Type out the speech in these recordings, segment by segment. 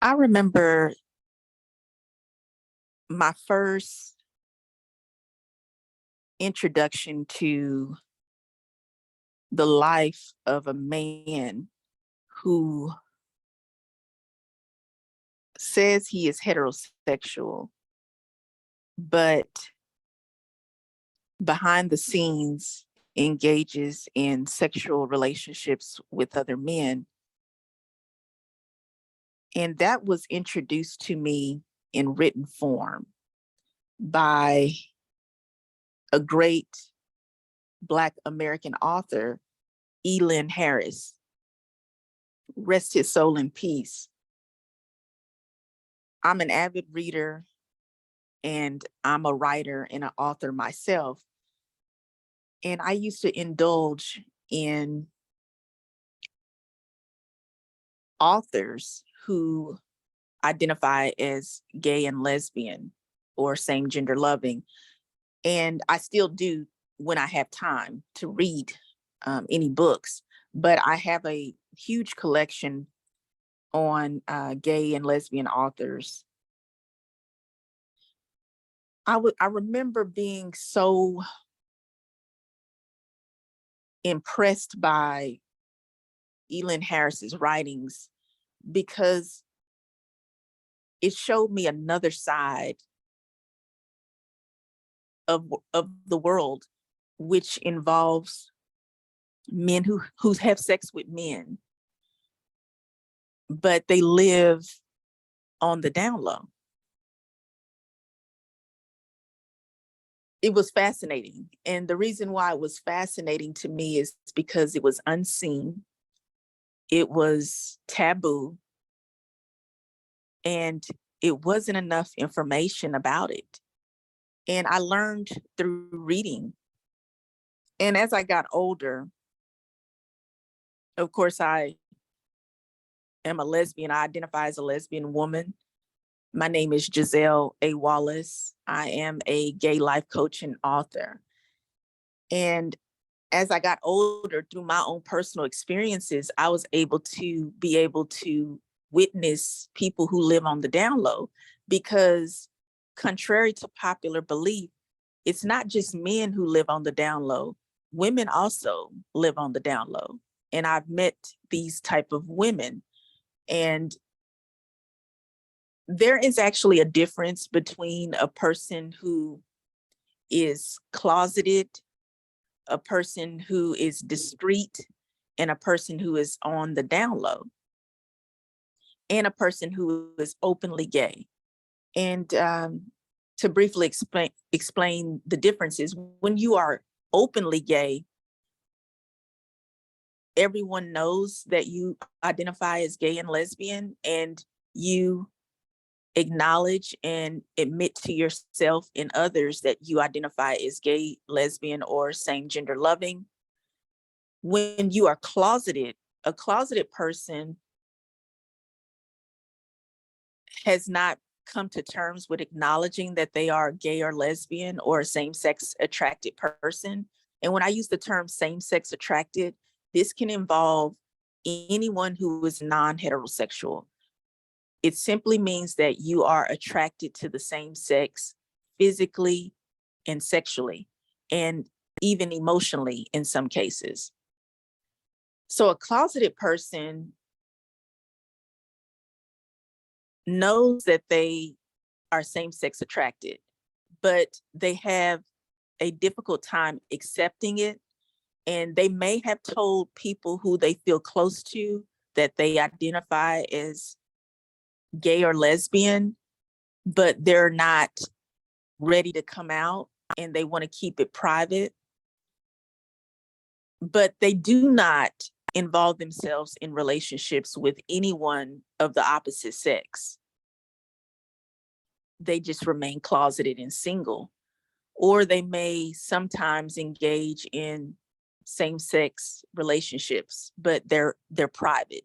I remember my first introduction to the life of a man who says he is heterosexual, but behind the scenes engages in sexual relationships with other men. And that was introduced to me in written form by a great Black American author, Elin Harris. Rest his soul in peace. I'm an avid reader and I'm a writer and an author myself. And I used to indulge in authors who identify as gay and lesbian or same gender loving. And I still do when I have time to read any books, but I have a huge collection on gay and lesbian authors. I remember being so impressed by Elin Harris's writings because it showed me another side of the world, which involves men who have sex with men, but they live on the down low. It was fascinating. And the reason why it was fascinating to me is because it was unseen, it was taboo, and it wasn't enough information about it. And I learned through reading. And as I got older, of course, I am a lesbian. I identify as a lesbian woman. My name is GiselleAWallace. I am a gay life coach and author. And as I got older, through my own personal experiences, I was able to witness people who live on the down low, because contrary to popular belief, it's not just men who live on the down low. Women also live on the down low. And I've met these type of women. And there is actually a difference between a person who is closeted, a person who is discreet, and a person who is on the down low, and a person who is openly gay. And to briefly explain the differences, when you are openly gay, everyone knows that you identify as gay and lesbian, and you acknowledge and admit to yourself and others that you identify as gay, lesbian, or same gender loving. When you are closeted, a closeted person has not come to terms with acknowledging that they are gay or lesbian or a same-sex attracted person. And when I use the term same-sex attracted, this can involve anyone who is non-heterosexual. It simply means that you are attracted to the same sex physically and sexually, and even emotionally in some cases. So a closeted person knows that they are same-sex attracted, but they have a difficult time accepting it. And they may have told people who they feel close to that they identify as gay or lesbian, but they're not ready to come out and they want to keep it private. But they do not involve themselves in relationships with anyone of the opposite sex. They just remain closeted and single, or they may sometimes engage in same-sex relationships, but they're private.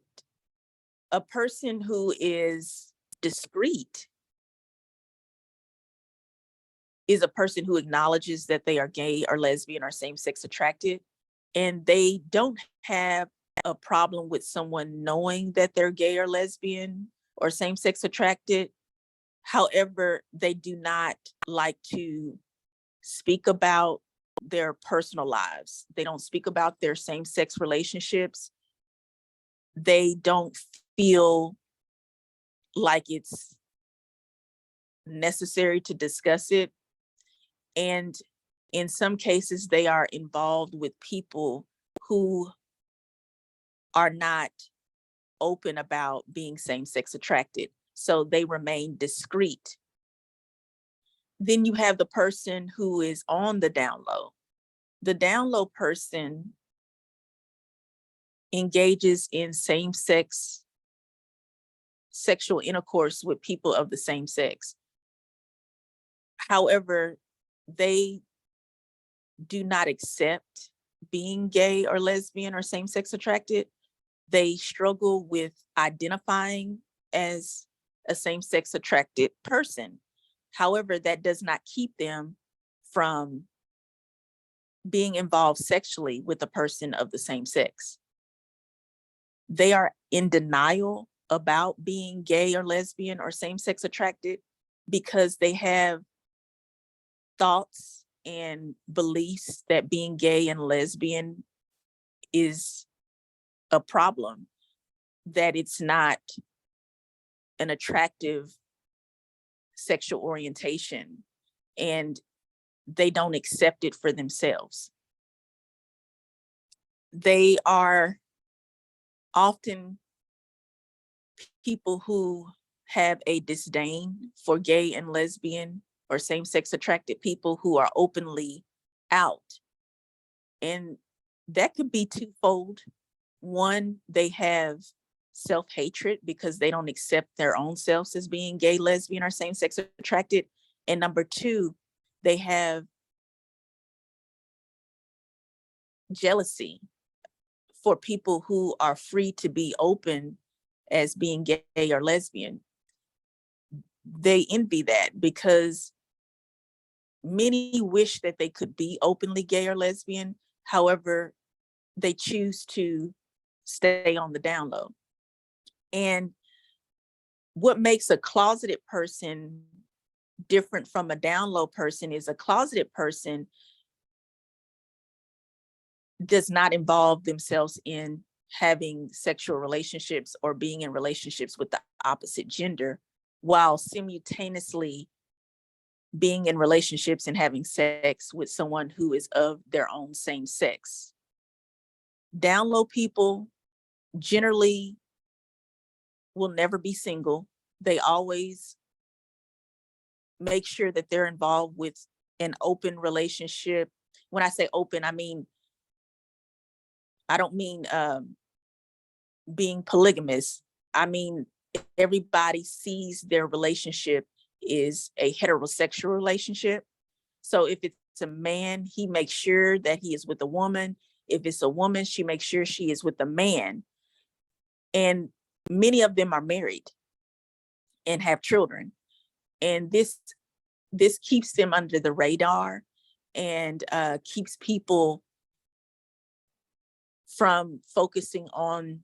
A person who is discreet is a person who acknowledges that they are gay or lesbian or same-sex attracted, and they don't have a problem with someone knowing that they're gay or lesbian or same-sex attracted. However, they do not like to speak about their personal lives. They don't speak about their same-sex relationships. They don't feel like it's necessary to discuss it. And in some cases, they are involved with people who are not open about being same-sex attracted. So they remain discreet. Then you have the person who is on the down low. The down low person engages in same-sex sexual intercourse with people of the same sex. However, they do not accept being gay or lesbian or same-sex attracted. They struggle with identifying as a same-sex attracted person. However, that does not keep them from being involved sexually with a person of the same sex. They are in denial about being gay or lesbian or same-sex attracted because they have thoughts and beliefs that being gay and lesbian is a problem, that it's not an attractive sexual orientation, and they don't accept it for themselves. They are often people who have a disdain for gay and lesbian or same-sex attracted people who are openly out. And that could be twofold. One, they have self-hatred because they don't accept their own selves as being gay, lesbian, or same-sex attracted. And number two, they have jealousy for people who are free to be open as being gay or lesbian. They envy that because many wish that they could be openly gay or lesbian. However, they choose to stay on the down low. And what makes a closeted person different from a down low person is a closeted person does not involve themselves in having sexual relationships or being in relationships with the opposite gender, while simultaneously being in relationships and having sex with someone who is of their own same sex. Down low people generally will never be single. They always make sure that they're involved with an open relationship. When I say open, I don't mean being polygamous. I mean, everybody sees their relationship is a heterosexual relationship. So if it's a man, he makes sure that he is with a woman. If it's a woman, she makes sure she is with a man. And many of them are married and have children. And this keeps them under the radar and keeps people from focusing on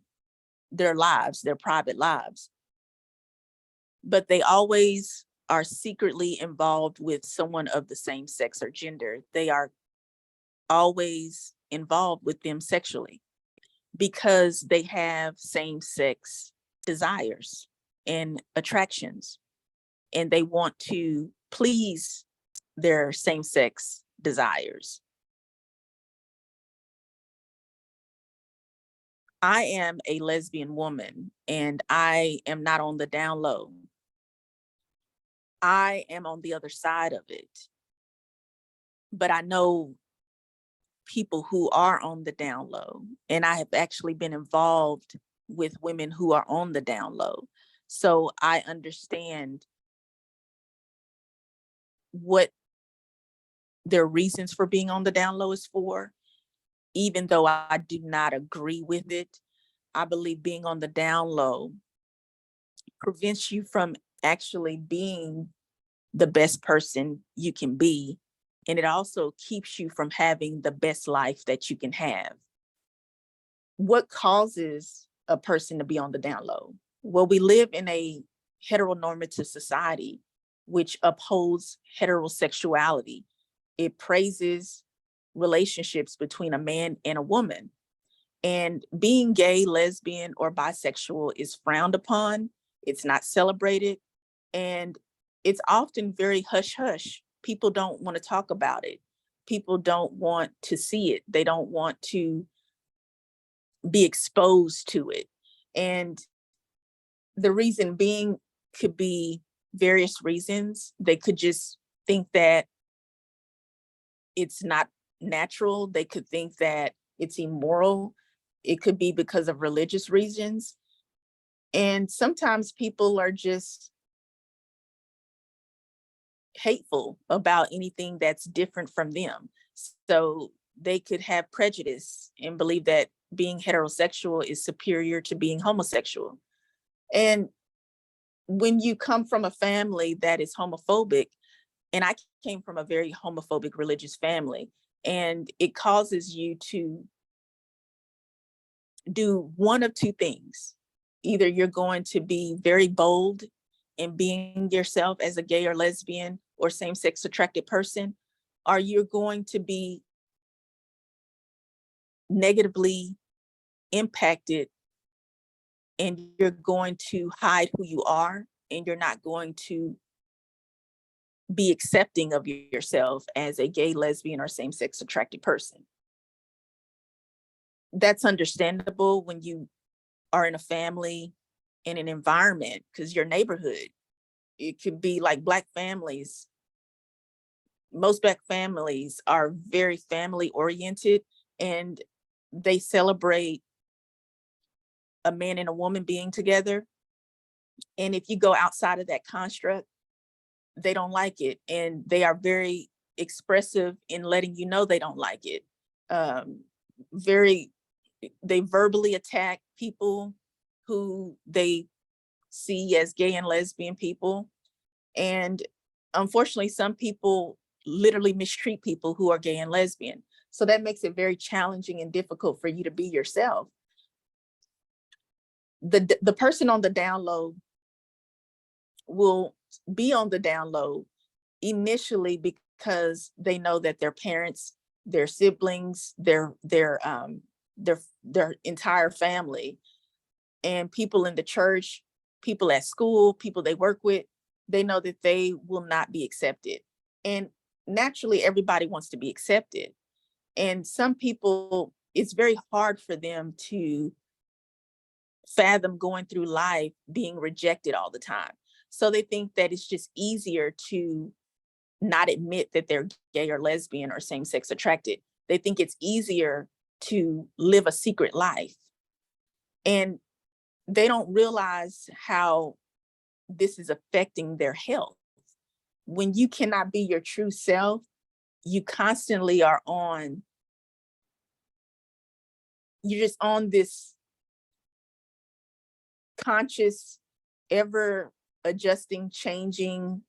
their lives, their private lives. But they always are secretly involved with someone of the same sex or gender. They are always involved with them sexually because they have same-sex desires and attractions, and they want to please their same-sex desires. I am a lesbian woman and I am not on the down low. I am on the other side of it. But I know people who are on the down low, and I have actually been involved with women who are on the down low. So I understand what their reasons for being on the down low is for, even though I do not agree with it. I believe being on the down low prevents you from actually being the best person you can be. And it also keeps you from having the best life that you can have. What causes a person to be on the down low? Well, we live in a heteronormative society which upholds heterosexuality. It praises relationships between a man and a woman. And being gay, lesbian, or bisexual is frowned upon. It's not celebrated. And it's often very hush hush. People don't want to talk about it. People don't want to see it. They don't want to be exposed to it. And the reason being could be various reasons. They could just think that it's not natural. They could think that it's immoral. It could be because of religious reasons. And sometimes people are just hateful about anything that's different from them. So they could have prejudice and believe that being heterosexual is superior to being homosexual. And when you come from a family that is homophobic, and I came from a very homophobic religious family, and it causes you to do one of two things. Either you're going to be very bold in being yourself as a gay or lesbian or same-sex attracted person, or you're going to be negatively impacted and you're going to hide who you are and you're not going to be accepting of yourself as a gay, lesbian, or same-sex attracted person. That's understandable when you are in a family, in an environment, because your neighborhood, it could be like Black families. Most Black families are very family oriented and they celebrate a man and a woman being together. And if you go outside of that construct, they don't like it. And they are very expressive in letting you know they don't like it. They verbally attack people who they see as gay and lesbian people. And unfortunately, some people literally mistreat people who are gay and lesbian. So that makes it very challenging and difficult for you to be yourself. The person on the down low will be on the down low initially because they know that their parents, their siblings, their entire family, and people in the church, people at school, people they work with, they know that they will not be accepted. And naturally, everybody wants to be accepted. And some people, it's very hard for them to fathom going through life being rejected all the time. So they think that it's just easier to not admit that they're gay or lesbian or same-sex attracted. They think it's easier to live a secret life. And they don't realize how this is affecting their health. When you cannot be your true self, you constantly are you're just on this conscious, ever adjusting, changing,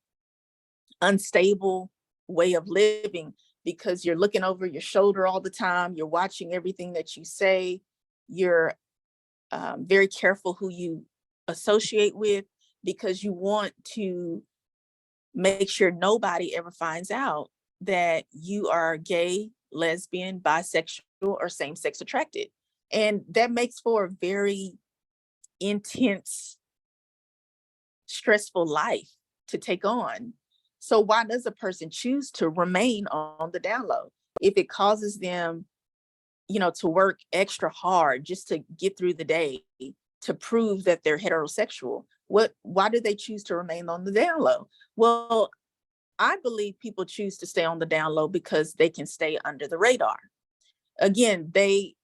unstable way of living, because you're looking over your shoulder all the time. You're watching everything that you say. You're very careful who you associate with, because you want to make sure nobody ever finds out that you are gay, lesbian, bisexual, or same-sex attracted. And that makes for a very intense, stressful life to take on. So why does a person choose to remain on the down low? If it causes them, to work extra hard just to get through the day, to prove that they're heterosexual, why do they choose to remain on the down low? Well, I believe people choose to stay on the down low because they can stay under the radar. Again, they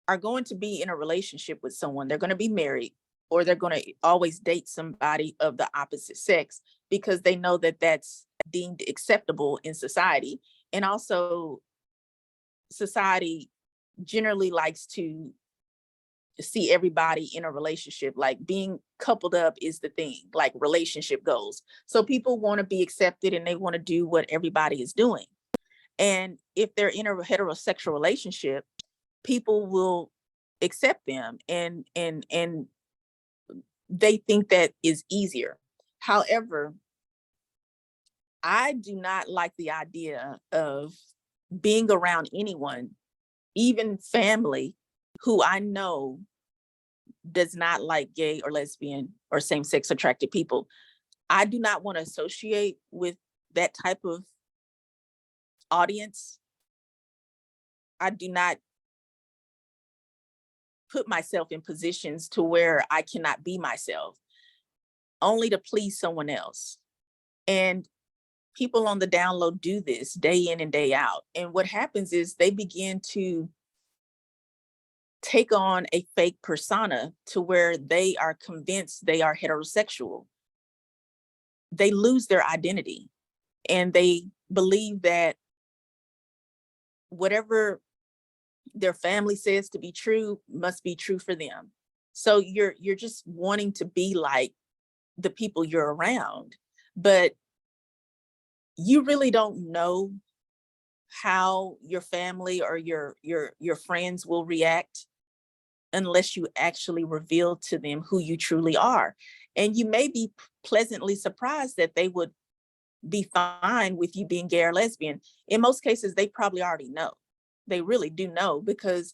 are going to be in a relationship with someone, they're going to be married, or they're going to always date somebody of the opposite sex because they know that that's deemed acceptable in society. And also, society generally likes to see everybody in a relationship. Like, being coupled up is the thing, like relationship goals. So people want to be accepted and they want to do what everybody is doing. And if they're in a heterosexual relationship, people will accept them and they think that is easier. However, I do not like the idea of being around anyone, even family, who I know does not like gay or lesbian or same-sex attracted people. I do not want to associate with that type of audience. I do not put myself in positions to where I cannot be myself, only to please someone else. And people on the down low do this day in and day out. And what happens is they begin to take on a fake persona to where they are convinced they are heterosexual. They lose their identity and they believe that whatever their family says to be true must be true for them. So you're just wanting to be like the people you're around, but you really don't know how your family or your friends will react unless you actually reveal to them who you truly are. And you may be pleasantly surprised that they would be fine with you being gay or lesbian. In most cases, they probably already know. They really do know, because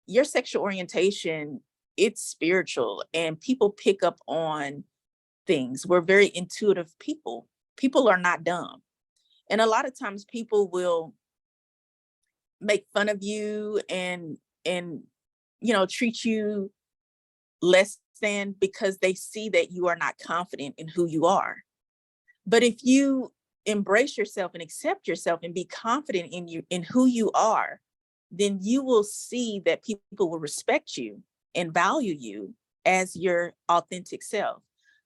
your sexual orientation, it's spiritual and people pick up on things. We're very intuitive people. People are not dumb. And a lot of times people will make fun of you and treat you less than because they see that you are not confident in who you are. But if you embrace yourself and accept yourself and be confident in who you are, then you will see that people will respect you and value you as your authentic self.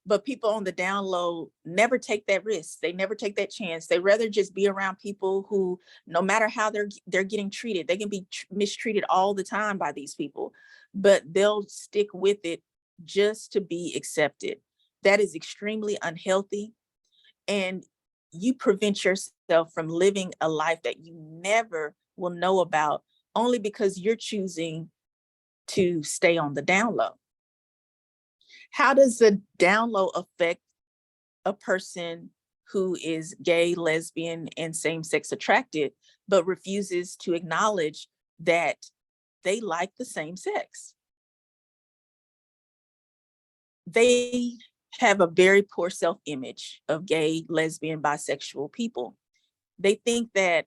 But people on the down low never take that risk. They never take that chance. They rather just be around people who, no matter how they're getting treated, they can be mistreated all the time by these people, but they'll stick with it just to be accepted. That is extremely unhealthy. And you prevent yourself from living a life that you never will know about, only because you're choosing to stay on the down low. How does the down low affect a person who is gay, lesbian, and same-sex attracted, but refuses to acknowledge that they like the same sex? They have a very poor self-image of gay, lesbian, bisexual people. They think that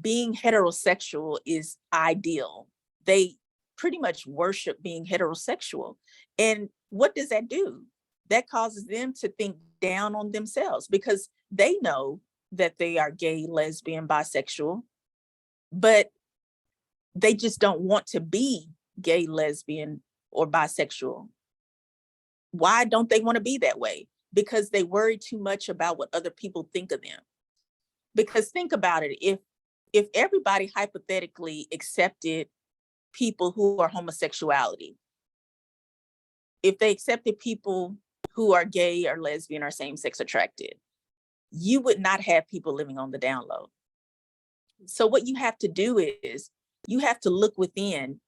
being heterosexual is ideal. They pretty much worship being heterosexual. And what does that do? That causes them to think down on themselves, because they know that they are gay, lesbian, bisexual, but they just don't want to be gay, lesbian, or bisexual. Why don't they want to be that way? Because they worry too much about what other people think of them. Because think about it, if everybody hypothetically accepted people who are homosexuality, if they accepted people who are gay or lesbian or same-sex attracted, you would not have people living on the down low. So what you have to do is you have to look within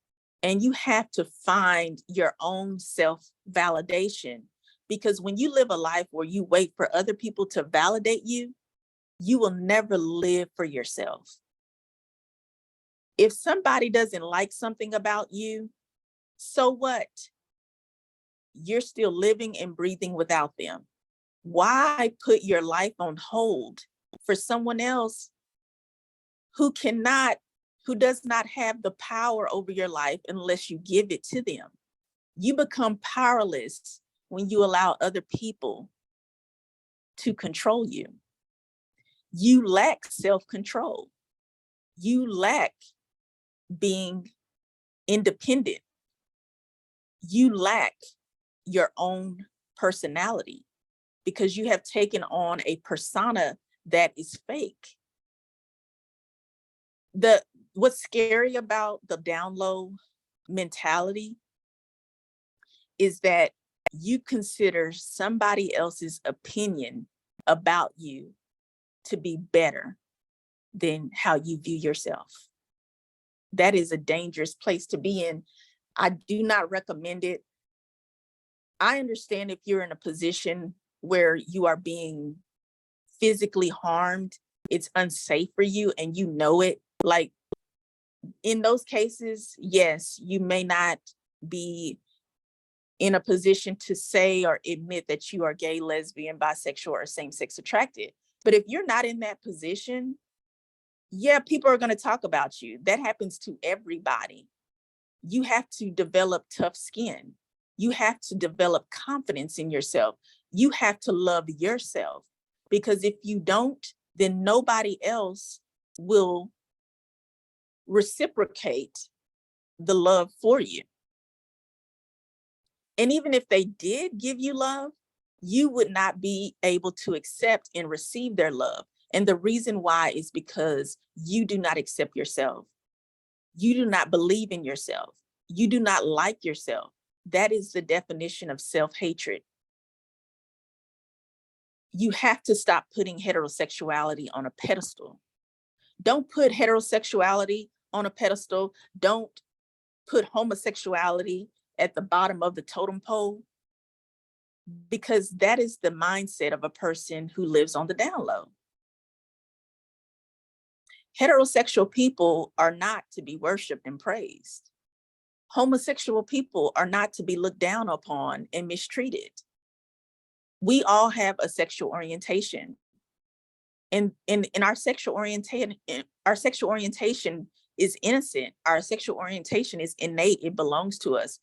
and you have to find your own self-validation. Because when you live a life where you wait for other people to validate you, you will never live for yourself. If somebody doesn't like something about you, so what? You're still living and breathing without them. Why put your life on hold for someone else who does not have the power over your life unless you give it to them? You become powerless when you allow other people to control you. You lack self-control. You lack being independent. You lack your own personality because you have taken on a persona that is fake. What's scary about the down low mentality is that you consider somebody else's opinion about you to be better than how you view yourself. That is a dangerous place to be in. I do not recommend it. I understand if you're in a position where you are being physically harmed, it's unsafe for you and you know it. Like in those cases, yes, you may not be in a position to say or admit that you are gay, lesbian, bisexual, or same-sex attracted. But if you're not in that position, yeah, people are going to talk about you. That happens to everybody. You have to develop tough skin. You have to develop confidence in yourself. You have to love yourself, because if you don't, then nobody else will reciprocate the love for you. And even if they did give you love, you would not be able to accept and receive their love. And the reason why is because you do not accept yourself. You do not believe in yourself. You do not like yourself. That is the definition of self-hatred. You have to stop putting heterosexuality on a pedestal. Don't put heterosexuality on a pedestal. Don't put homosexuality at the bottom of the totem pole, because that is the mindset of a person who lives on the down low. Heterosexual people are not to be worshiped and praised. Homosexual people are not to be looked down upon and mistreated. We all have a sexual orientation. And in our sexual orientation is innocent. Our sexual orientation is innate. It belongs to us.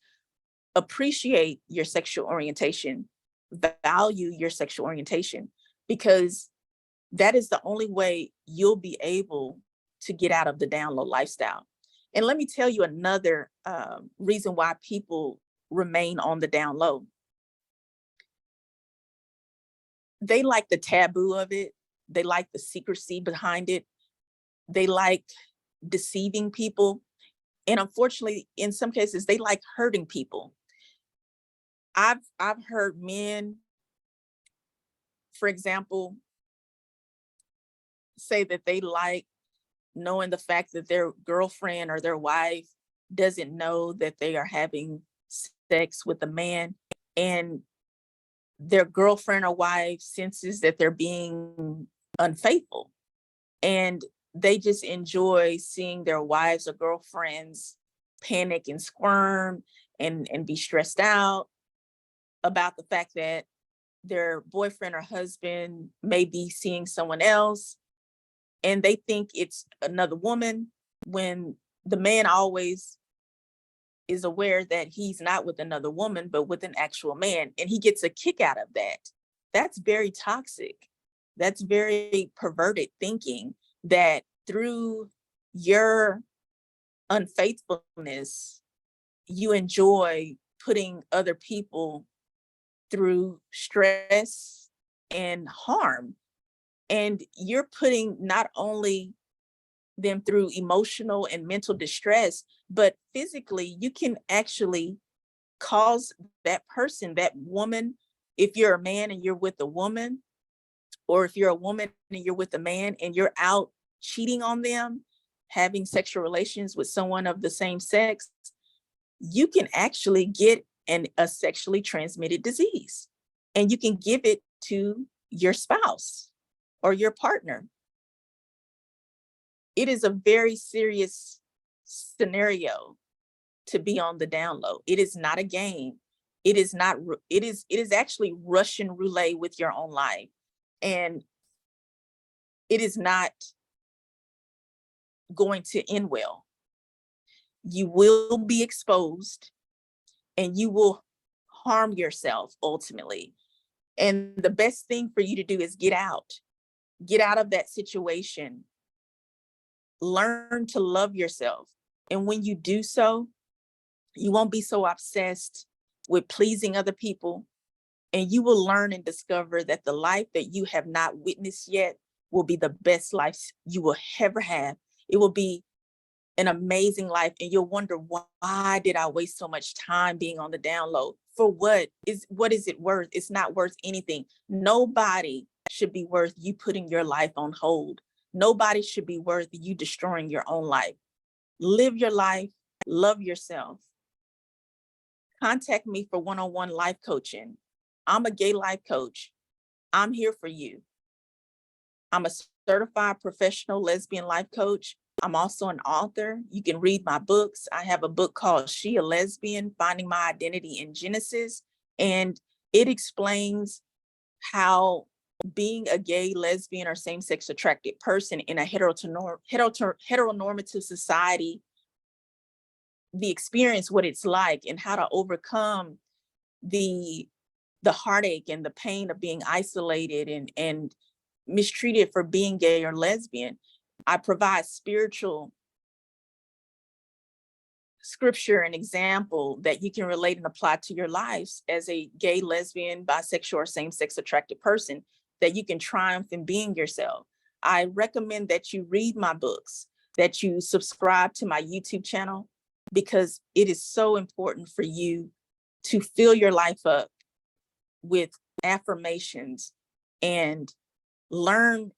Appreciate your sexual orientation, value your sexual orientation, because that is the only way you'll be able to get out of the down low lifestyle. And let me tell you another reason why people remain on the down low. They like the taboo of it. They like the secrecy behind it. They like deceiving people. And unfortunately, in some cases, they like hurting people. I've heard men, for example, say that they like knowing the fact that their girlfriend or their wife doesn't know that they are having sex with a man, and their girlfriend or wife senses that they're being unfaithful, and they just enjoy seeing their wives or girlfriends panic and squirm and be stressed out about the fact that their boyfriend or husband may be seeing someone else, and they think it's another woman, when the man always is aware that he's not with another woman, but with an actual man, and he gets a kick out of that. That's very toxic. That's very perverted thinking, that through your unfaithfulness, you enjoy putting other people through stress and harm. And you're putting not only them through emotional and mental distress, but physically, you can actually cause that person, that woman, if you're a man and you're with a woman, or if you're a woman and you're with a man and you're out cheating on them, having sexual relations with someone of the same sex, you can actually get a sexually transmitted disease, and you can give it to your spouse or your partner. It is a very serious scenario to be on the down low. It is not a game. It is not, it is actually Russian roulette with your own life. And it is not going to end well. You will be exposed and you will harm yourself ultimately. And the best thing for you to do is get out of that situation, learn to love yourself. And when you do so, you won't be so obsessed with pleasing other people. And you will learn and discover that the life that you have not witnessed yet will be the best life you will ever have. It will be an amazing life. And you'll wonder, why did I waste so much time being on the down low? For what is it worth? It's not worth anything. Nobody should be worth you putting your life on hold. Nobody should be worth you destroying your own life. Live your life, love yourself. contact me for one-on-one life coaching. I'm a gay life coach. I'm here for you. I'm a certified professional lesbian life coach. I'm also an author. You can read my books. I have a book called She a Lesbian, Finding My Identity in Genesis. And it explains how being a gay, lesbian, or same-sex attracted person in a heteronormative society, the experience, what it's like, and how to overcome the heartache and the pain of being isolated and mistreated for being gay or lesbian. I provide spiritual scripture and example that you can relate and apply to your lives as a gay, lesbian, bisexual, or same-sex attracted person, that you can triumph in being yourself. I recommend that you read my books, that you subscribe to my YouTube channel, because it is so important for you to fill your life up with affirmations and learn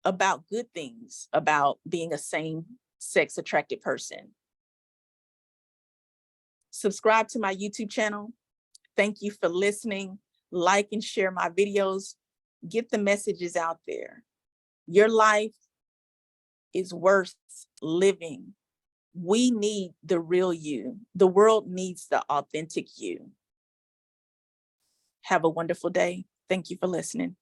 about good things about being a same-sex attracted person. Subscribe to my YouTube channel. Thank you for listening. Like and share my videos. Get the messages out there. Your life is worth living. We need the real you. The world needs the authentic you. Have a wonderful day. Thank you for listening.